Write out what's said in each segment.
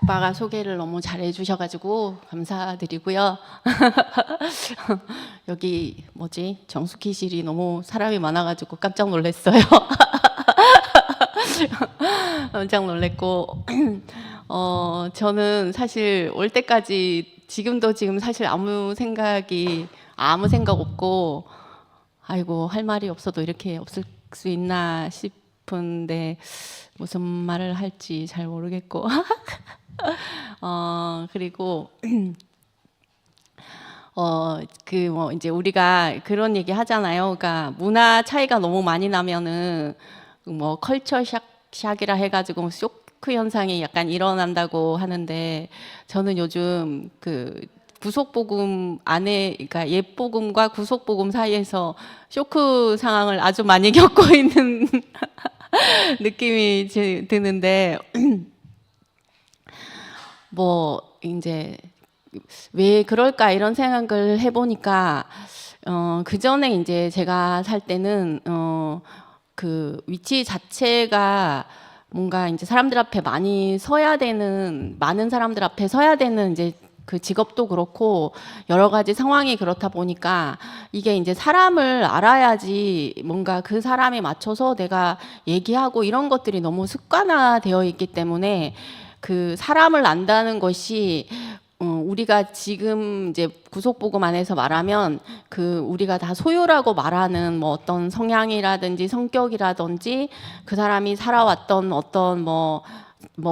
오빠가 소개를 너무 잘해 주셔가지고 감사드리고요. 여기 뭐지? 정수기실이 너무 사람이 많아가지고 깜짝 놀랐어요. 깜짝 놀랐고 저는 사실 올 때까지 지금 사실 아무 생각 없고 아이고 할 말이 없어도 이렇게 없을 수 있나 싶은데 무슨 말을 할지 잘 모르겠고 그리고 뭐 이제 우리가 그런 얘기 하잖아요. 그러니까 문화 차이가 너무 많이 나면은 뭐 컬처 샥이라 해가지고 쇼크 현상이 약간 일어난다고 하는데 저는 요즘 그 구속복음 안에, 그러니까 옛복음과 구속복음 사이에서 쇼크 상황을 아주 많이 겪고 있는 느낌이 드는데 뭐 이제 왜 그럴까 이런 생각을 해보니까 그 전에 이제 제가 살 때는 그 위치 자체가 뭔가 이제 사람들 앞에 많은 사람들 앞에 서야 되는 이제 그 직업도 그렇고 여러 가지 상황이 그렇다 보니까 이게 이제 사람을 알아야지 뭔가 그 사람에 맞춰서 내가 얘기하고 이런 것들이 너무 습관화되어 있기 때문에 그 사람을 안다는 것이 우리가 지금 이제 구속복음 안에서 말하면 그 우리가 다 소유라고 말하는 뭐 어떤 성향이라든지 성격이라든지 그 사람이 살아왔던 어떤 뭐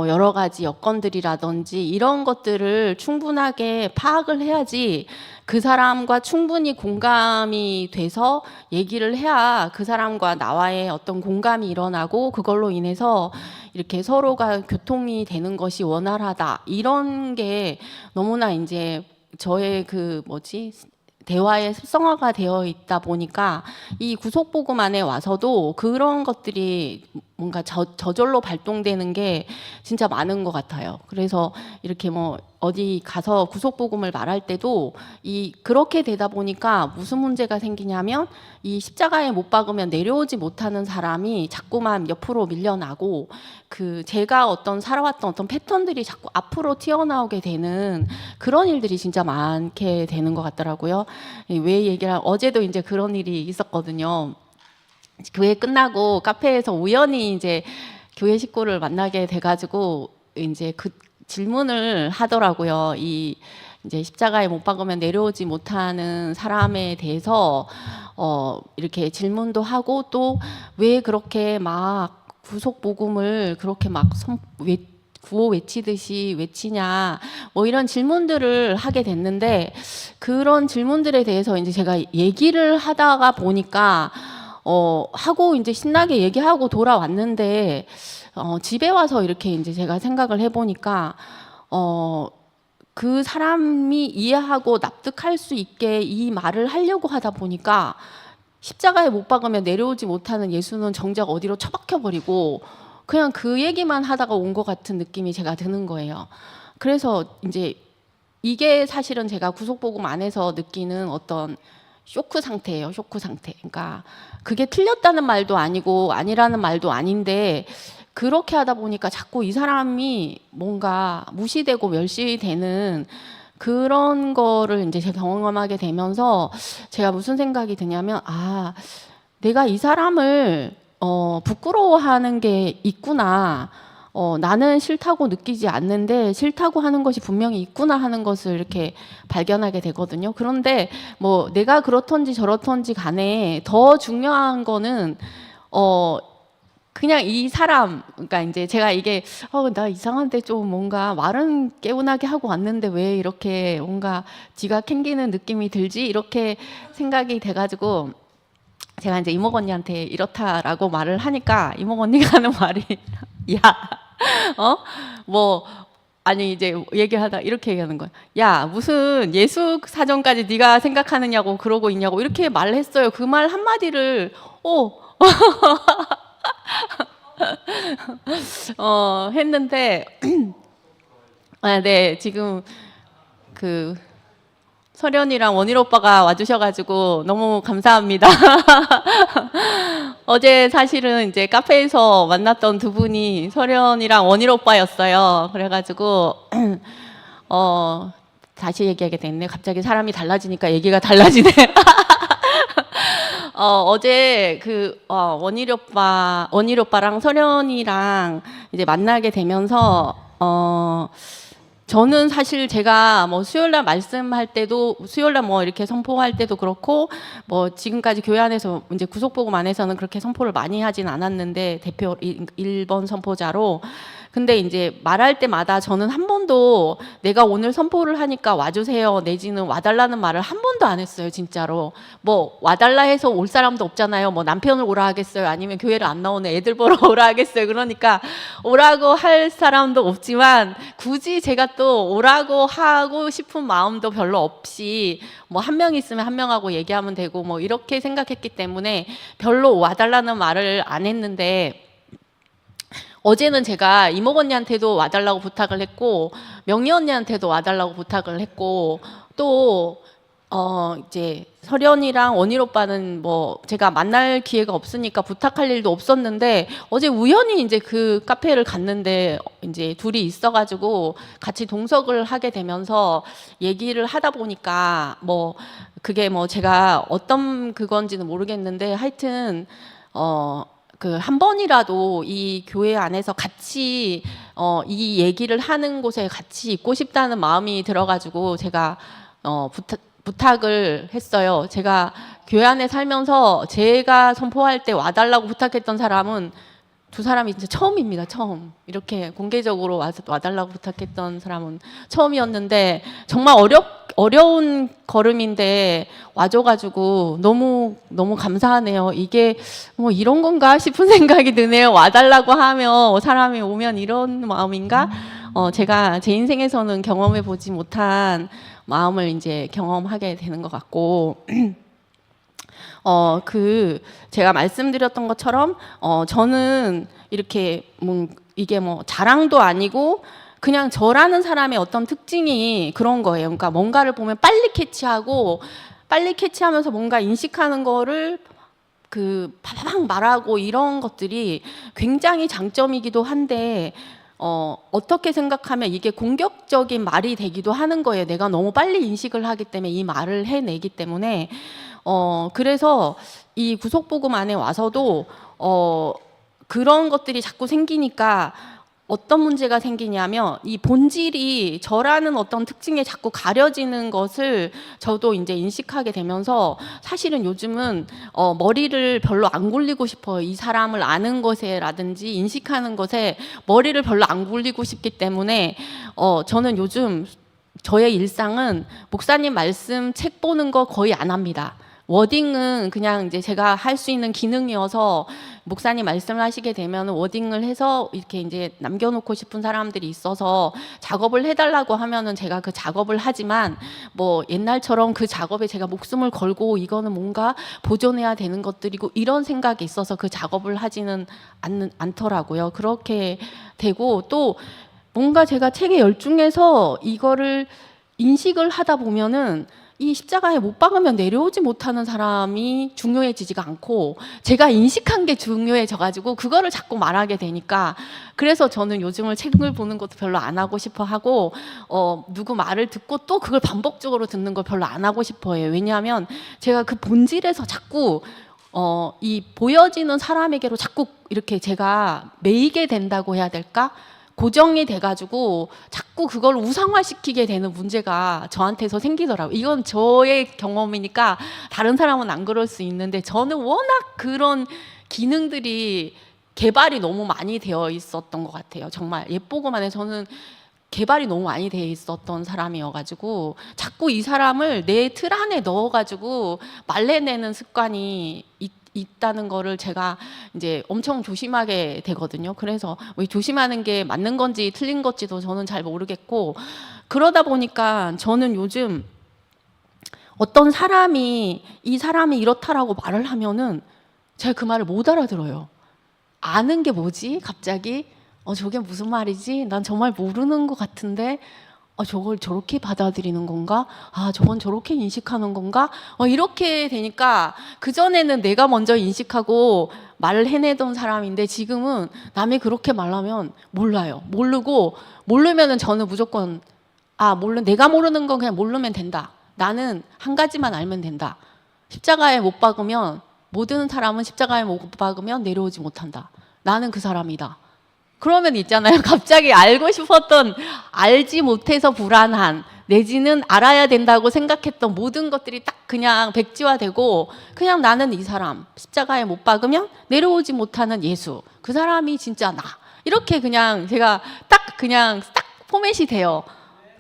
여러 가지 여건들이라든지 이런 것들을 충분하게 파악을 해야지 그 사람과 충분히 공감이 돼서 얘기를 해야 그 사람과 나와의 어떤 공감이 일어나고 그걸로 인해서 이렇게 서로가 교통이 되는 것이 원활하다. 이런 게 너무나 이제 저의 그 뭐지? 대화의 습성화가 되어 있다 보니까 이 구속복음 안에 와서도 그런 것들이 뭔가 저절로 발동되는 게 진짜 많은 것 같아요. 그래서 이렇게 뭐 어디 가서 구속복음을 말할 때도 그렇게 되다 보니까 무슨 문제가 생기냐면 이 십자가에 못 박으면 내려오지 못하는 사람이 자꾸만 옆으로 밀려나고 그 제가 살아왔던 어떤 패턴들이 자꾸 앞으로 튀어나오게 되는 그런 일들이 진짜 많게 되는 것 같더라고요. 왜 어제도 이제 그런 일이 있었거든요. 교회 끝나고 카페에서 우연히 이제 교회 식구를 만나게 돼가지고 이제 그 질문을 하더라고요. 이제 십자가에 못 박으면 내려오지 못하는 사람에 대해서 이렇게 질문도 하고 또 왜 그렇게 막 구속 복음을 그렇게 막 구호 외치듯이 외치냐 뭐 이런 질문들을 하게 됐는데 그런 질문들에 대해서 이제 제가 얘기를 하다가 보니까 하고 이제 신나게 얘기하고 돌아왔는데 집에 와서 이렇게 이제 제가 생각을 해보니까 그 사람이 이해하고 납득할 수 있게 이 말을 하려고 하다 보니까 십자가에 못 박으면 내려오지 못하는 예수는 정작 어디로 처박혀 버리고 그냥 그 얘기만 하다가 온 것 같은 느낌이 제가 드는 거예요. 그래서 이제 이게 사실은 제가 구속복음 안에서 느끼는 어떤 쇼크 상태예요. 쇼크 상태. 그러니까 그게 틀렸다는 말도 아니고 아니라는 말도 아닌데 그렇게 하다 보니까 자꾸 이 사람이 뭔가 무시되고 멸시되는 그런 거를 이제 제가 경험하게 되면서 제가 무슨 생각이 드냐면 내가 이 사람을 부끄러워하는 게 있구나. 나는 싫다고 느끼지 않는데 싫다고 하는 것이 분명히 있구나 하는 것을 이렇게 발견하게 되거든요. 그런데 뭐 내가 그렇던지 저렇던지 간에 더 중요한 거는 그냥 이 사람, 그러니까 이제 제가 이게 나 이상한데 좀 뭔가 말은 개운하게 하고 왔는데 왜 이렇게 뭔가 지가 캥기는 느낌이 들지? 이렇게 생각이 돼가지고 제가 이제 이모 언니한테 이렇다라고 말을 하니까 이모 언니가 하는 말이 야, 뭐 아니 이제 얘기하다 이렇게 얘기하는 거야. 야, 무슨 예수 사정까지 네가 생각하느냐고 그러고 있냐고 이렇게 말을 했어요. 그 말 한마디를 했는데 네, 지금 그 설현이랑 원일 오빠가 와주셔가지고 너무 감사합니다. 어제 사실은 이제 카페에서 만났던 두 분이 설현이랑 원일 오빠였어요. 그래가지고 다시 얘기하게 됐네. 갑자기 사람이 달라지니까 얘기가 달라지네. 어제 원일 오빠랑 설현이랑 이제 만나게 되면서 저는 사실 제가 뭐 수요일날 말씀할 때도 수요일날 뭐 이렇게 선포할 때도 그렇고 뭐 지금까지 교회 안에서 이제 구속복음 안에서는 그렇게 선포를 많이 하진 않았는데 대표 1번 선포자로 근데 이제 말할 때마다 저는 한 번도 내가 오늘 선포를 하니까 와주세요 내지는 와달라는 말을 한 번도 안 했어요 진짜로. 뭐 와달라 해서 올 사람도 없잖아요. 뭐 남편을 오라 하겠어요 아니면 교회를 안 나오는 애들 보러 오라 하겠어요. 그러니까 오라고 할 사람도 없지만 굳이 제가 또 오라고 하고 싶은 마음도 별로 없이 뭐 한 명 있으면 한 명하고 얘기하면 되고 뭐 이렇게 생각했기 때문에 별로 와달라는 말을 안 했는데 어제는 제가 이모 언니한테도 와달라고 부탁을 했고 명희 언니한테도 와달라고 부탁을 했고 또 이제 설현이랑 원일 오빠는 뭐 제가 만날 기회가 없으니까 부탁할 일도 없었는데 어제 우연히 이제 그 카페를 갔는데 이제 둘이 있어가지고 같이 동석을 하게 되면서 얘기를 하다 보니까 뭐 그게 뭐 제가 어떤 그건지는 모르겠는데 하여튼 그 한 번이라도 이 교회 안에서 같이 이 얘기를 하는 곳에 같이 있고 싶다는 마음이 들어가지고 제가 부탁을 했어요. 제가 교회 안에 살면서 제가 선포할 때 와달라고 부탁했던 사람은 두 사람이 진짜 처음입니다. 처음. 이렇게 공개적으로 와달라고 부탁했던 사람은 처음이었는데 정말 어려운 걸음인데 와줘가지고 너무 감사하네요. 이게 뭐 이런 건가 싶은 생각이 드네요. 와달라고 하면 사람이 오면 이런 마음인가? 제가 제 인생에서는 경험해 보지 못한 마음을 이제 경험하게 되는 것 같고 제가 말씀드렸던 것처럼 저는 이렇게 이게 뭐 자랑도 아니고 그냥 저라는 사람의 어떤 특징이 그런 거예요. 그러니까 뭔가를 보면 빨리 캐치하면서 뭔가 인식하는 거를 파바박 말하고 이런 것들이 굉장히 장점이기도 한데 어떻게 생각하면 이게 공격적인 말이 되기도 하는 거예요. 내가 너무 빨리 인식을 하기 때문에 이 말을 해내기 때문에 그래서 이 구속복음 안에 와서도 그런 것들이 자꾸 생기니까 어떤 문제가 생기냐면 이 본질이 저라는 어떤 특징에 자꾸 가려지는 것을 저도 이제 인식하게 되면서 사실은 요즘은 머리를 별로 안 굴리고 싶어요. 이 사람을 아는 것에라든지 인식하는 것에 머리를 별로 안 굴리고 싶기 때문에 저는 요즘 저의 일상은 목사님 말씀 책 보는 거 거의 안 합니다. 워딩은 그냥 이제 제가 할 수 있는 기능이어서 목사님 말씀을 하시게 되면 워딩을 해서 이렇게 이제 남겨놓고 싶은 사람들이 있어서 작업을 해달라고 하면은 제가 그 작업을 하지만 뭐 옛날처럼 그 작업에 제가 목숨을 걸고 이거는 뭔가 보존해야 되는 것들이고 이런 생각이 있어서 그 작업을 하지는 않더라고요. 그렇게 되고 또 뭔가 제가 책에 열중해서 이거를 인식을 하다 보면은 이 십자가에 못 박으면 내려오지 못하는 사람이 중요해지지가 않고 제가 인식한 게 중요해져 가지고 그거를 자꾸 말하게 되니까 그래서 저는 요즘은 책을 보는 것도 별로 안 하고 싶어 하고 누구 말을 듣고 또 그걸 반복적으로 듣는 걸 별로 안 하고 싶어 해요. 왜냐하면 제가 그 본질에서 자꾸 이 보여지는 사람에게로 자꾸 이렇게 제가 매이게 된다고 해야 될까? 고정이 돼가지고 자꾸 그걸 우상화시키게 되는 문제가 저한테서 생기더라고요. 이건 저의 경험이니까 다른 사람은 안 그럴 수 있는데 저는 워낙 그런 기능들이 개발이 너무 많이 되어 있었던 것 같아요. 정말 예쁘고만 해 저는 개발이 너무 많이 돼 있었던 사람이어가지고 자꾸 이 사람을 내 틀 안에 넣어가지고 말려내는 습관이 있다는 거를 제가 이제 엄청 조심하게 되거든요. 그래서 조심하는 게 맞는 건지 틀린 건지도 저는 잘 모르겠고 그러다 보니까 저는 요즘 어떤 사람이 이 사람이 이렇다라고 말을 하면은 제가 그 말을 못 알아들어요. 아는 게 뭐지? 갑자기 저게 무슨 말이지? 난 정말 모르는 것 같은데 저걸 저렇게 받아들이는 건가? 저건 저렇게 인식하는 건가? 이렇게 되니까 그전에는 내가 먼저 인식하고 말을 해내던 사람인데 지금은 남이 그렇게 말하면 몰라요. 모르면은 저는 무조건 내가 모르는 건 그냥 모르면 된다. 나는 한 가지만 알면 된다. 십자가에 못 박으면 모든 사람은 십자가에 못 박으면 내려오지 못한다. 나는 그 사람이다. 그러면 있잖아요. 갑자기 알고 싶었던, 알지 못해서 불안한, 내지는 알아야 된다고 생각했던 모든 것들이 딱 그냥 백지화되고, 그냥 나는 이 사람, 십자가에 못 박으면 내려오지 못하는 예수, 그 사람이 진짜 나. 이렇게 그냥 제가 딱 포맷이 돼요.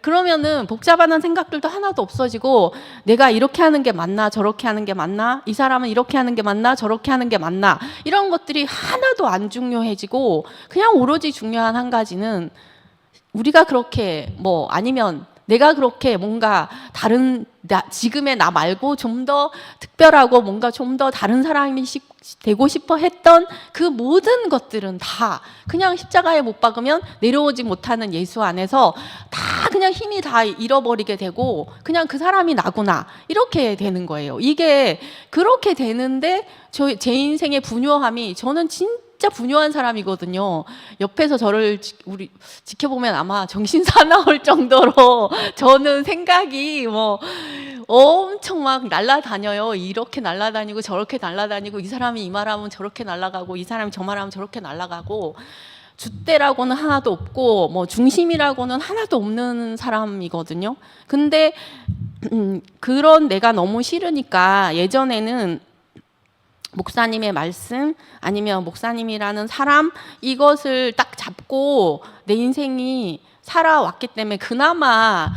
그러면은 복잡한 생각들도 하나도 없어지고, 내가 이렇게 하는 게 맞나 저렇게 하는 게 맞나, 이 사람은 이렇게 하는 게 맞나 저렇게 하는 게 맞나, 이런 것들이 하나도 안 중요해지고, 그냥 오로지 중요한 한 가지는 우리가 그렇게 아니면 내가 그렇게 뭔가 다른 지금의 나 말고 좀 더 특별하고 뭔가 좀 더 다른 사람이 되고 싶어 했던 그 모든 것들은 다 그냥 십자가에 못 박으면 내려오지 못하는 예수 안에서 다 그냥 힘이 다 잃어버리게 되고, 그냥 그 사람이 나구나 이렇게 되는 거예요. 이게 그렇게 되는데 제 인생의 분요함이, 저는 진짜 분요한 사람이거든요. 옆에서 저를 지켜보면 아마 정신 사나울 정도로 저는 생각이 엄청 막 날아다녀요. 이렇게 날아다니고 저렇게 날아다니고, 이 사람이 이 말하면 저렇게 날아가고, 이 사람이 저 말하면 저렇게 날아가고, 줏대라고는 하나도 없고 중심이라고는 하나도 없는 사람이거든요. 근데 그런 내가 너무 싫으니까 예전에는 목사님의 말씀 아니면 목사님이라는 사람, 이것을 딱 잡고 내 인생이 살아왔기 때문에 그나마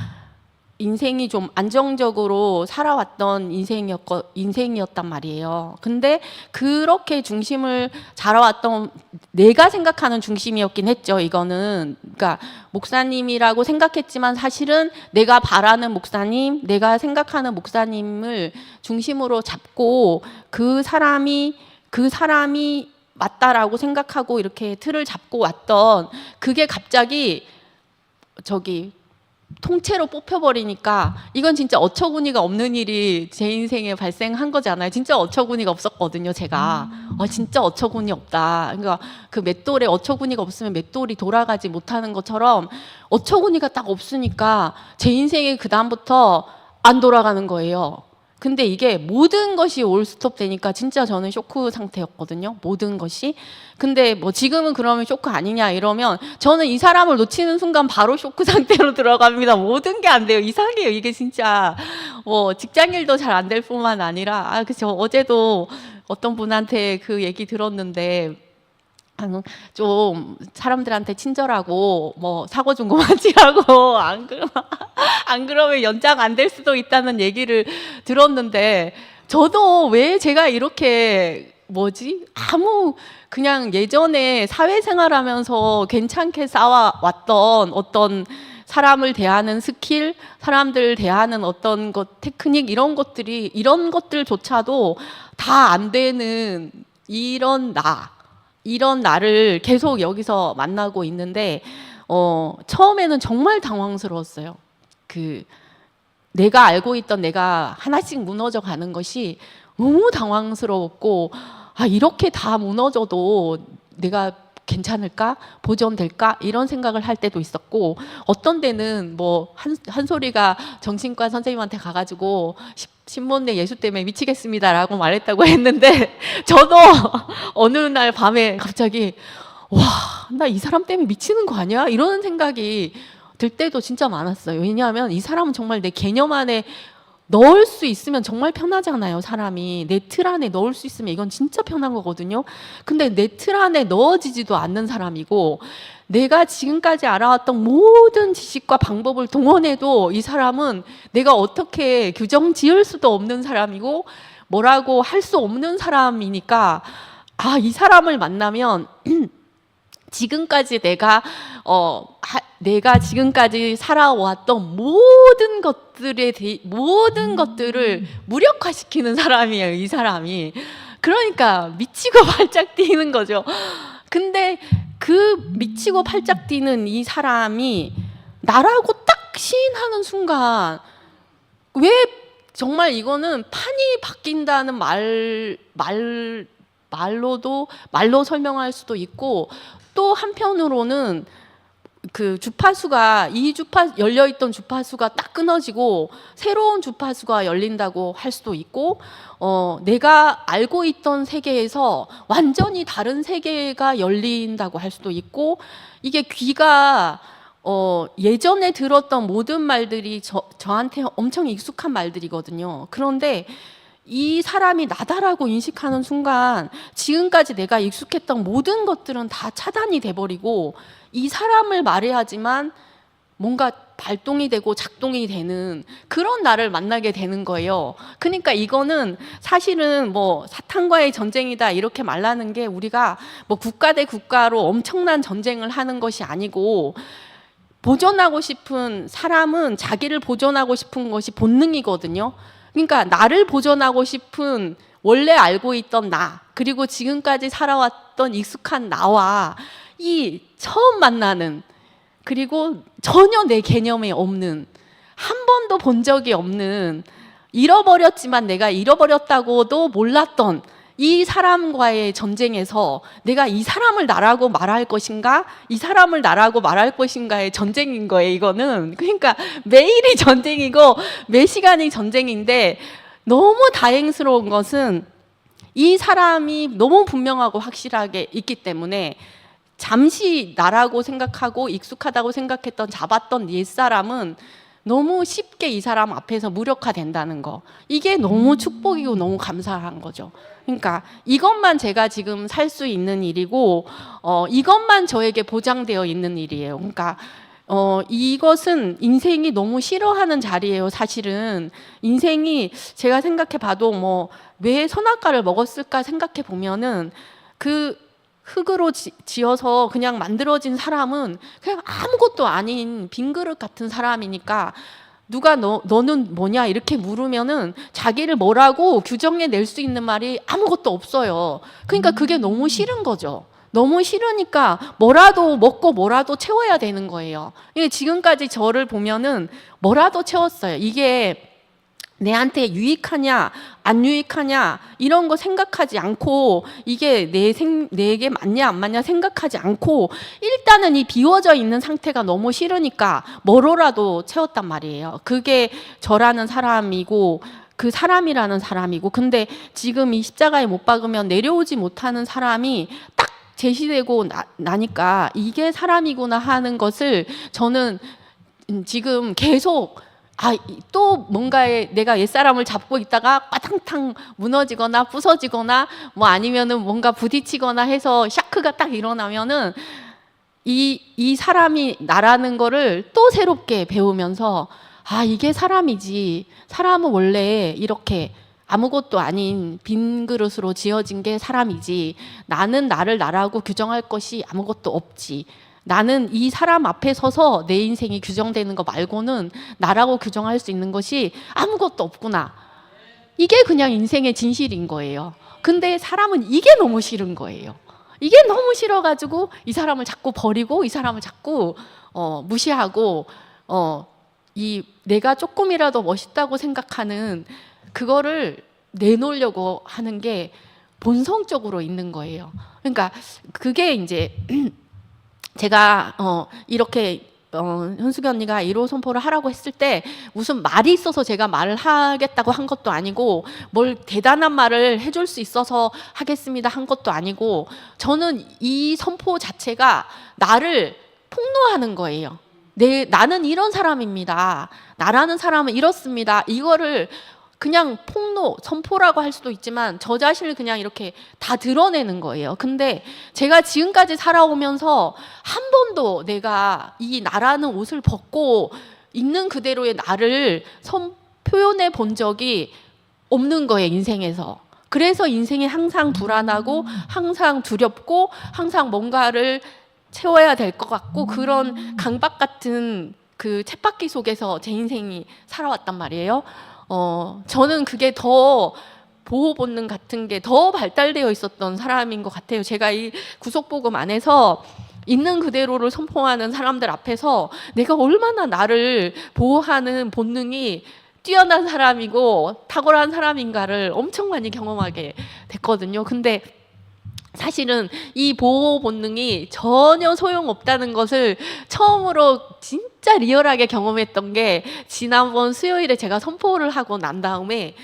인생이 좀 안정적으로 살아왔던 인생이었단 말이에요. 근데 그렇게 중심을 잡아왔던, 내가 생각하는 중심이었긴 했죠. 이거는 그러니까 목사님이라고 생각했지만 사실은 내가 바라는 목사님, 내가 생각하는 목사님을 중심으로 잡고 그 사람이 맞다라고 생각하고 이렇게 틀을 잡고 왔던, 그게 갑자기 통째로 뽑혀버리니까 이건 진짜 어처구니가 없는 일이 제 인생에 발생한 거잖아요. 진짜 어처구니가 없었거든요, 제가. 진짜 어처구니 없다. 그러니까 그 맷돌에 어처구니가 없으면 맷돌이 돌아가지 못하는 것처럼 어처구니가 딱 없으니까 제 인생이 그다음부터 안 돌아가는 거예요. 근데 이게 모든 것이 올스톱 되니까 진짜 저는 쇼크 상태였거든요. 모든 것이. 근데 지금은 그러면 쇼크 아니냐 이러면, 저는 이 사람을 놓치는 순간 바로 쇼크 상태로 들어갑니다. 모든 게 안 돼요. 이상해요. 이게 진짜 직장일도 잘 안 될 뿐만 아니라, 그쵸. 어제도 어떤 분한테 그 얘기 들었는데, 좀 사람들한테 친절하고 사고 좀 그만 치라고, 안 그러면 연장 안 될 수도 있다는 얘기를 들었는데, 저도 왜 제가 이렇게 그냥 예전에 사회생활하면서 괜찮게 쌓아왔던 어떤 사람을 대하는 스킬, 사람들 대하는 어떤 테크닉, 이런 것들조차도 다 안 되는 이런 나를 계속 여기서 만나고 있는데, 처음에는 정말 당황스러웠어요. 내가 알고 있던 내가 하나씩 무너져 가는 것이 너무 당황스러웠고, 이렇게 다 무너져도 내가 괜찮을까? 보존될까? 이런 생각을 할 때도 있었고, 어떤 데는 한 소리가 정신과 선생님한테 가가지고 신문내 예수 때문에 미치겠습니다라고 말했다고 했는데, 저도 어느 날 밤에 갑자기 나 이 사람 때문에 미치는 거 아니야? 이런 생각이 들 때도 진짜 많았어요. 왜냐하면 이 사람은 정말 내 개념 안에 넣을 수 있으면 정말 편하잖아요. 사람이 내 틀 안에 넣을 수 있으면 이건 진짜 편한 거거든요. 근데 내 틀 안에 넣어지지도 않는 사람이고, 내가 지금까지 알아왔던 모든 지식과 방법을 동원해도 이 사람은 내가 어떻게 규정 지을 수도 없는 사람이고 뭐라고 할 수 없는 사람이니까, 이 사람을 만나면 지금까지 내가 지금까지 살아왔던 모든 것들을 무력화시키는 사람이에요, 이 사람이. 그러니까 미치고 발작 뛰는 거죠. 근데 그 미치고 발작 뛰는 이 사람이 나라고 딱 확신하는 순간 왜 정말 이거는 판이 바뀐다는 말로 설명할 수도 있고 또 한편으로는 그 주파수가 열려있던 주파수가 딱 끊어지고 새로운 주파수가 열린다고 할 수도 있고 내가 알고 있던 세계에서 완전히 다른 세계가 열린다고 할 수도 있고 이게 귀가 예전에 들었던 모든 말들이 저한테 엄청 익숙한 말들이거든요. 그런데 이 사람이 나다라고 인식하는 순간 지금까지 내가 익숙했던 모든 것들은 다 차단이 돼버리고 이 사람을 말해야지만 뭔가 발동이 되고 작동이 되는 그런 나를 만나게 되는 거예요. 그러니까 이거는 사실은 뭐 사탄과의 전쟁이다 이렇게 말하는 게 우리가 뭐 국가 대 국가로 엄청난 전쟁을 하는 것이 아니고 보존하고 싶은 사람은 자기를 보존하고 싶은 것이 본능이거든요. 그러니까 나를 보존하고 싶은 원래 알고 있던 나 그리고 지금까지 살아왔던 익숙한 나와 이 처음 만나는 그리고 전혀 내 개념에 없는 한 번도 본 적이 없는 잃어버렸지만 내가 잃어버렸다고도 몰랐던 이 사람과의 전쟁에서 내가 이 사람을 나라고 말할 것인가 이 사람을 나라고 말할 것인가의 전쟁인 거예요. 이거는 그러니까 매일이 전쟁이고 매 시간이 전쟁인데 너무 다행스러운 것은 이 사람이 너무 분명하고 확실하게 있기 때문에 잠시 나라고 생각하고 익숙하다고 생각했던 잡았던 옛사람은 너무 쉽게 이 사람 앞에서 무력화된다는 거 이게 너무 축복이고 너무 감사한 거죠. 그러니까 이것만 제가 지금 살 수 있는 일이고 이것만 저에게 보장되어 있는 일이에요. 그러니까 이것은 인생이 너무 싫어하는 자리예요. 사실은 인생이 제가 생각해 봐도 뭐 왜 선악과를 먹었을까 생각해 보면은 그 흙으로 지어서 그냥 만들어진 사람은 그냥 아무것도 아닌 빈 그릇 같은 사람이니까 누가 너는 뭐냐 이렇게 물으면은 자기를 뭐라고 규정해 낼 수 있는 말이 아무것도 없어요. 그러니까 그게 너무 싫은 거죠. 너무 싫으니까 뭐라도 먹고 뭐라도 채워야 되는 거예요. 지금까지 저를 보면은 뭐라도 채웠어요. 이게 내한테 유익하냐 안 유익하냐 이런 거 생각하지 않고 이게 내게 맞냐 안 맞냐 생각하지 않고 일단은 이 비워져 있는 상태가 너무 싫으니까 뭐로라도 채웠단 말이에요. 그게 저라는 사람이고 그 사람이라는 사람이고 근데 지금 이 십자가에 못 박으면 내려오지 못하는 사람이 딱 제시되고 나니까 이게 사람이구나 하는 것을 저는 지금 계속 또 뭔가에 내가 옛사람을 잡고 있다가 빠탕탕 무너지거나 부서지거나 뭐 아니면은 뭔가 부딪히거나 해서 샤크가 딱 일어나면은 이 사람이 나라는 거를 또 새롭게 배우면서 이게 사람이지. 사람은 원래 이렇게 아무것도 아닌 빈 그릇으로 지어진 게 사람이지. 나는 나를 나라고 규정할 것이 아무것도 없지. 나는 이 사람 앞에 서서 내 인생이 규정되는 거 말고는 나라고 규정할 수 있는 것이 아무것도 없구나. 이게 그냥 인생의 진실인 거예요. 근데 사람은 이게 너무 싫은 거예요. 이게 너무 싫어가지고 이 사람을 자꾸 버리고 이 사람을 자꾸 무시하고 내가 조금이라도 멋있다고 생각하는 그거를 내놓으려고 하는 게 본성적으로 있는 거예요. 그러니까 그게 이제 제가 이렇게 현숙이 언니가 1호 선포를 하라고 했을 때 무슨 말이 있어서 제가 말을 하겠다고 한 것도 아니고 뭘 대단한 말을 해줄 수 있어서 하겠습니다 한 것도 아니고 저는 이 선포 자체가 나를 폭로하는 거예요. 나는 이런 사람입니다. 나라는 사람은 이렇습니다. 이거를 그냥 선포라고 할 수도 있지만 저 자신을 그냥 이렇게 다 드러내는 거예요. 근데 제가 지금까지 살아오면서 한 번도 내가 이 나라는 옷을 벗고 있는 그대로의 나를 표현해 본 적이 없는 거예요, 인생에서. 그래서 인생이 항상 불안하고 항상 두렵고 항상 뭔가를 채워야 될 것 같고 그런 강박 같은 그 쳇바퀴 속에서 제 인생이 살아왔단 말이에요. 저는 그게 더 보호 본능 같은 게 더 발달되어 있었던 사람인 것 같아요. 제가 이 구속복음 안에서 있는 그대로를 선포하는 사람들 앞에서 내가 얼마나 나를 보호하는 본능이 뛰어난 사람이고 탁월한 사람인가를 엄청 많이 경험하게 됐거든요. 근데 사실은 이 보호 본능이 전혀 소용없다는 것을 처음으로 진짜 리얼하게 경험했던 게 지난번 수요일에 제가 선포를 하고 난 다음에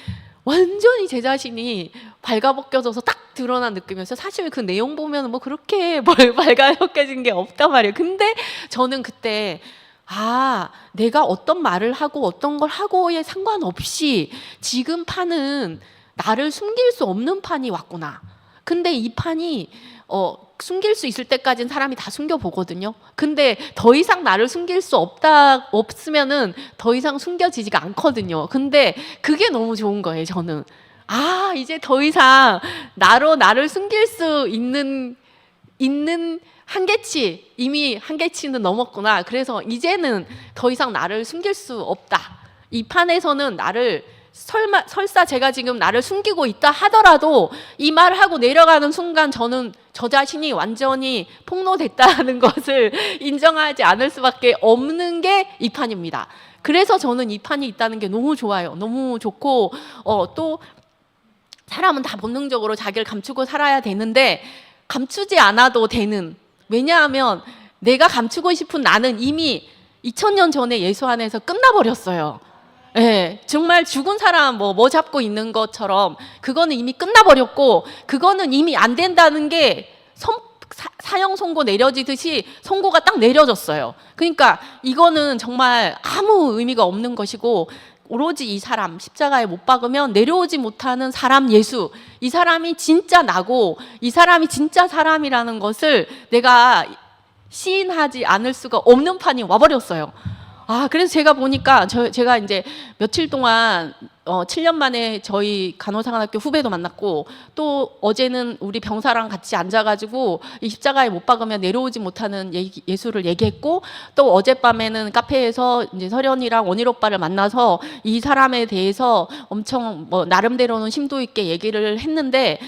완전히 제 자신이 발가벗겨져서 딱 드러난 느낌이었어요. 사실 그 내용 보면 뭐 그렇게 발가벗겨진 게 없단 말이에요. 근데 저는 그때 내가 어떤 말을 하고 어떤 걸 하고에 상관없이 지금 판은 나를 숨길 수 없는 판이 왔구나. 근데 이 판이 숨길 수 있을 때까지는 사람이 다 숨겨보거든요. 근데 더 이상 나를 숨길 수 없으면은 더 이상 숨겨지지가 않거든요. 근데 그게 너무 좋은 거예요, 저는. 이제 더 이상 나를 숨길 수 있는 한계치, 이미 한계치는 넘었구나. 그래서 이제는 더 이상 나를 숨길 수 없다. 이 판에서는 나를 설사 제가 지금 나를 숨기고 있다 하더라도 이 말을 하고 내려가는 순간 저는 저 자신이 완전히 폭로됐다는 것을 인정하지 않을 수밖에 없는 게 이 판입니다. 그래서 저는 이 판이 있다는 게 너무 좋아요. 너무 좋고 또 사람은 다 본능적으로 자기를 감추고 살아야 되는데 감추지 않아도 되는, 왜냐하면 내가 감추고 싶은 나는 이미 2000년 전에 예수 안에서 끝나버렸어요. 네, 정말 죽은 사람 뭐 잡고 있는 것처럼 그거는 이미 끝나버렸고 그거는 이미 안 된다는 게 사형 선고 내려지듯이 선고가 딱 내려졌어요. 그러니까 이거는 정말 아무 의미가 없는 것이고 오로지 이 사람 십자가에 못 박으면 내려오지 못하는 사람 예수, 이 사람이 진짜 나고 이 사람이 진짜 사람이라는 것을 내가 시인하지 않을 수가 없는 판이 와버렸어요. 그래서 제가 보니까 제가 이제 며칠 동안 7년 만에 저희 간호사관학교 후배도 만났고 또 어제는 우리 병사랑 같이 앉아가지고 이 십자가에 못 박으면 내려오지 못하는 예수를 얘기했고 또 어젯밤에는 카페에서 이제 설현이랑 원일 오빠를 만나서 이 사람에 대해서 엄청 나름대로는 심도 있게 얘기를 했는데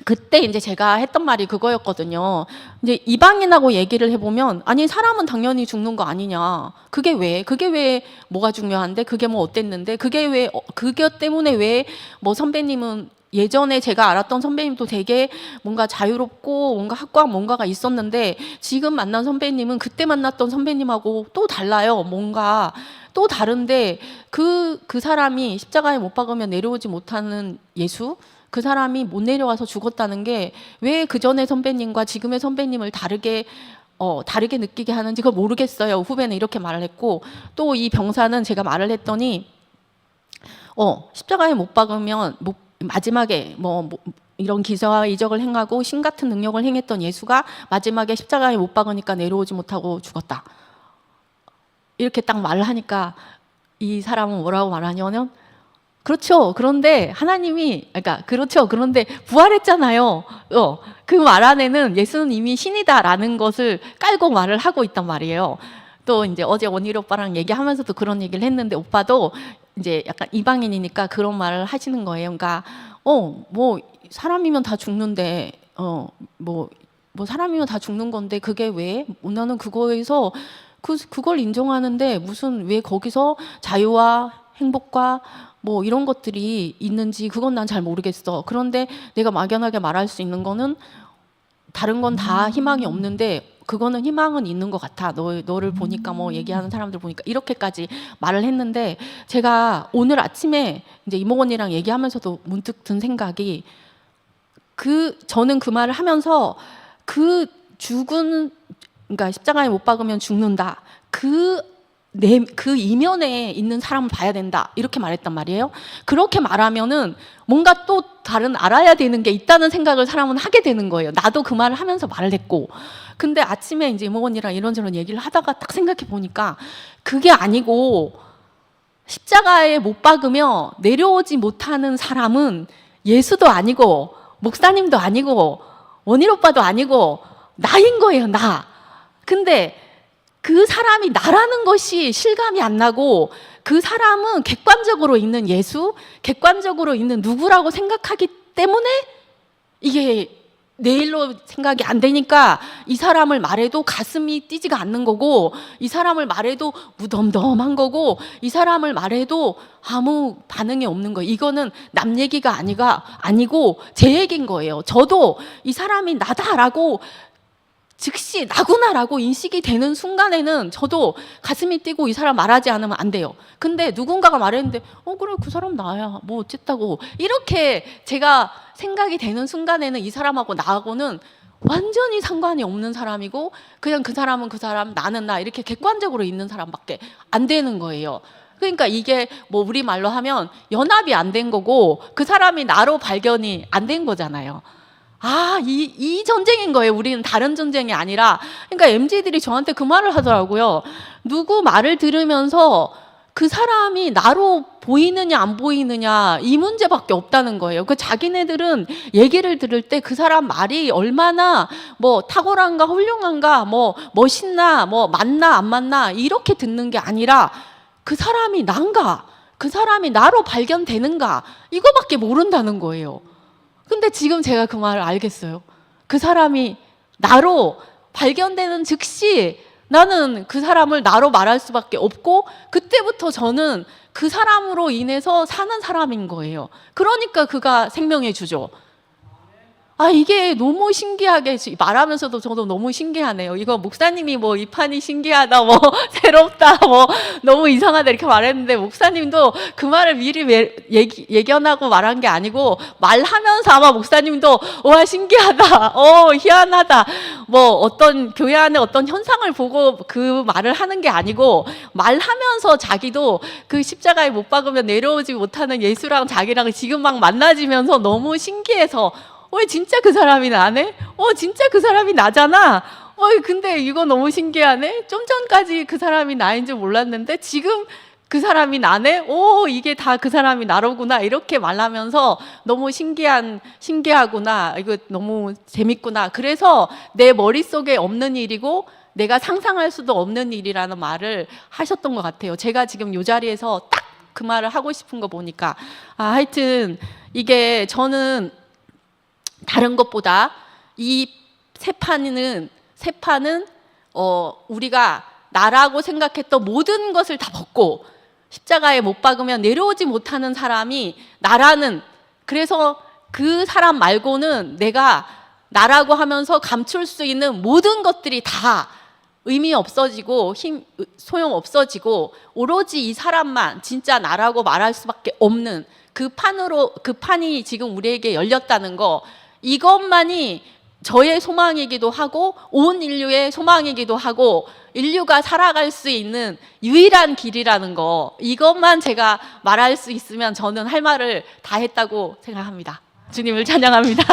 그때 이제 제가 했던 말이 그거였거든요. 이제 이방인하고 얘기를 해보면 아니 사람은 당연히 죽는 거 아니냐. 그게 왜 뭐가 중요한데? 그게 뭐 어땠는데? 그게 때문에 왜 뭐 선배님은 예전에 제가 알았던 선배님도 되게 뭔가 자유롭고 뭔가 학과학 뭔가가 있었는데 지금 만난 선배님은 그때 만났던 선배님하고 또 달라요. 뭔가 또 다른데 그 사람이 십자가에 못 박으면 내려오지 못하는 예수? 그 사람이 못 내려와서 죽었다는 게 왜 그 전의 선배님과 지금의 선배님을 다르게 느끼게 하는지 그걸 모르겠어요. 후배는 이렇게 말을 했고 또 이 병사는 제가 말을 했더니 십자가에 못 박으면 마지막에 이런 기사와 이적을 행하고 신 같은 능력을 행했던 예수가 마지막에 십자가에 못 박으니까 내려오지 못하고 죽었다. 이렇게 딱 말을 하니까 이 사람은 뭐라고 말하냐면 그렇죠. 그런데 그런데 부활했잖아요. 그 말 안에는 예수는 이미 신이다라는 것을 깔고 말을 하고 있단 말이에요. 또 이제 어제 원일 오빠랑 얘기하면서도 그런 얘기를 했는데 오빠도 이제 약간 이방인이니까 그런 말을 하시는 거예요. 그러니까 뭐 사람이면 다 죽는데 뭐 사람이면 다 죽는 건데 그게 왜? 나는 그거에서 그걸 인정하는데 무슨 왜 거기서 자유와 행복과 뭐 이런 것들이 있는지 그건 난 잘 모르겠어. 그런데 내가 막연하게 말할 수 있는 거는 다른 건 다 희망이 없는데 그거는 희망은 있는 것 같아. 너를 보니까 얘기하는 사람들 보니까 이렇게까지 말을 했는데 제가 오늘 아침에 이제 이모건이랑 얘기하면서도 문득 든 생각이 저는 그 말을 하면서 그러니까 십자가에 못 박으면 죽는다. 그 이면에 있는 사람을 봐야 된다. 이렇게 말했단 말이에요. 그렇게 말하면은 뭔가 또 다른 알아야 되는 게 있다는 생각을 사람은 하게 되는 거예요. 나도 그 말을 하면서 말을 했고. 근데 아침에 이제 이모건이랑 이런저런 얘기를 하다가 딱 생각해 보니까 그게 아니고 십자가에 못 박으며 내려오지 못하는 사람은 예수도 아니고 목사님도 아니고 원일 오빠도 아니고 나인 거예요. 나. 근데 그 사람이 나라는 것이 실감이 안 나고 그 사람은 객관적으로 있는 예수, 객관적으로 있는 누구라고 생각하기 때문에 이게 내일로 생각이 안 되니까 이 사람을 말해도 가슴이 뛰지가 않는 거고, 이 사람을 말해도 무덤덤한 거고, 이 사람을 말해도 아무 반응이 없는 거예요. 이거는 남 얘기가 아니고 제 얘기인 거예요. 저도 이 사람이 나다라고 즉시 나구나라고 인식이 되는 순간에는 저도 가슴이 뛰고 이 사람 말하지 않으면 안 돼요. 근데 누군가가 말했는데 그래 그 사람 나야 뭐 어쨌다고 이렇게 제가 생각이 되는 순간에는 이 사람하고 나하고는 완전히 상관이 없는 사람이고, 그냥 그 사람은 그 사람 나는 나 이렇게 객관적으로 있는 사람밖에 안 되는 거예요. 그러니까 이게 뭐 우리 말로 하면 연합이 안 된 거고 그 사람이 나로 발견이 안 된 거잖아요. 이 전쟁인 거예요. 우리는 다른 전쟁이 아니라. 그러니까 MZ들이 저한테 그 말을 하더라고요. 누구 말을 들으면서 그 사람이 나로 보이느냐 안 보이느냐 이 문제밖에 없다는 거예요. 그 자기네들은 얘기를 들을 때 그 사람 말이 얼마나 뭐 탁월한가 훌륭한가 뭐 멋있나 뭐 맞나 안 맞나 이렇게 듣는 게 아니라 그 사람이 난가 그 사람이 나로 발견되는가 이거밖에 모른다는 거예요. 근데 지금 제가 그 말을 알겠어요. 그 사람이 나로 발견되는 즉시 나는 그 사람을 나로 말할 수밖에 없고, 그때부터 저는 그 사람으로 인해서 사는 사람인 거예요. 그러니까 그가 생명의 주죠. 이게 너무 신기하게 말하면서도 저도 너무 신기하네요. 이거 목사님이 뭐 이 판이 신기하다, 뭐 새롭다, 뭐 너무 이상하다 이렇게 말했는데, 목사님도 그 말을 미리 예견하고 말한 게 아니고 말하면서 아마 목사님도 와 신기하다, 희한하다, 뭐 어떤 교회 안에 어떤 현상을 보고 그 말을 하는 게 아니고 말하면서 자기도 그 십자가에 못 박으면 내려오지 못하는 예수랑 자기랑 지금 막 만나지면서 너무 신기해서 진짜 그 사람이 나네? 진짜 그 사람이 나잖아? 근데 이거 너무 신기하네? 좀 전까지 그 사람이 나인 줄 몰랐는데 지금 그 사람이 나네? 이게 다 그 사람이 나로구나. 이렇게 말하면서 너무 신기하구나. 이거 너무 재밌구나. 그래서 내 머릿속에 없는 일이고 내가 상상할 수도 없는 일이라는 말을 하셨던 것 같아요. 제가 지금 이 자리에서 딱 그 말을 하고 싶은 거 보니까 하여튼 이게 저는 다른 것보다 이 세 판은 우리가 나라고 생각했던 모든 것을 다 벗고 십자가에 못 박으면 내려오지 못하는 사람이 나라는, 그래서 그 사람 말고는 내가 나라고 하면서 감출 수 있는 모든 것들이 다 의미 없어지고 소용 없어지고 오로지 이 사람만 진짜 나라고 말할 수밖에 없는 그 판이 지금 우리에게 열렸다는 거, 이것만이 저의 소망이기도 하고 온 인류의 소망이기도 하고 인류가 살아갈 수 있는 유일한 길이라는 거, 이것만 제가 말할 수 있으면 저는 할 말을 다 했다고 생각합니다. 주님을 찬양합니다.